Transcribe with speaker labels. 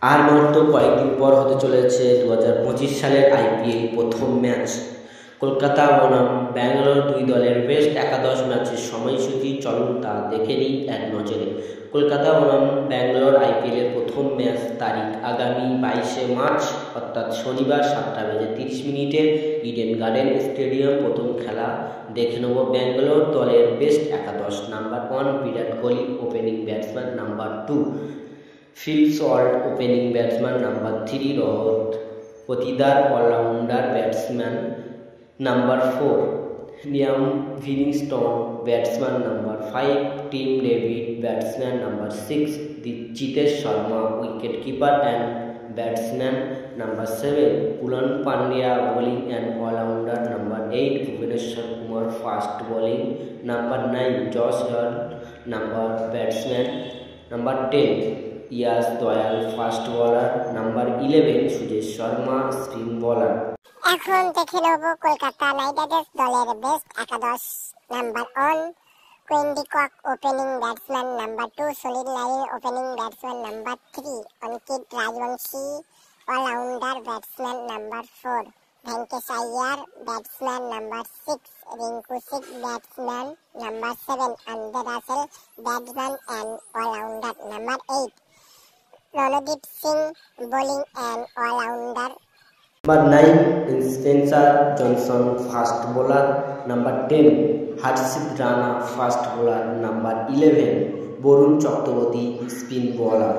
Speaker 1: আর মাত্র কয়েকদিন পর হতে চলেছে 2025 সালের আইপিএল প্রথম ম্যাচ। কলকাতা বনাম ব্যাঙ্গালোর দুই দলের বেস্ট একাদশ ম্যাচের সময়সূচি চলুন তা দেখে নিই এক নজরে। কলকাতা বনাম ব্যাঙ্গালোর আইপিএলের প্রথম ম্যাচ তারিখ আগামী 22শে মার্চ অর্থাৎ শনিবার 7:30 ইডেন গার্ডেন স্টেডিয়াম। প্রথম খেলা দেখে নেব ব্যাঙ্গালোর দলের বেস্ট একাদশ। Number 1 Virat Kohli, opening batsman. Number 2 Phil Salt, opening batsman. Number 3 Rohit Patidar, allrounder batsman. Number 4 Liam Livingstone, batsman. Number 5 Tim David, batsman. Number 6 Jitesh Sharma, wicket keeper and batsman. Number 7 পুলন Pandya, bowling and allrounder. Number 8 Bhuvneshwar Kumar, fast bowling. Number 9 Josh Hazlewood, number batsman. Number 10 Yash Dayal, fast bowler. Number 11 Suyash Sharma, spin bowler.
Speaker 2: এখন দেখে নেব Kolkata Knight Riders দলের best একাদশ। Number 1 Quinton de Kock, opening batsman. Number 2 Sunil Narine, opening batsman. Number 3 Ankit Rajbanshi, allrounder batsman. Number 4 Venkatesh Iyer, batsman. Number 6 Rinku Singh, batsman. Number 7 Andre Russell, batsman and allrounder. Number 8 Randeep Singh, bowling and allrounder.
Speaker 1: Number 9 Spencer Johnson, fast bowler. Number 10 Harshit Rana, fast bowler. Number 11 Varun Chakravarthy, spin bowler.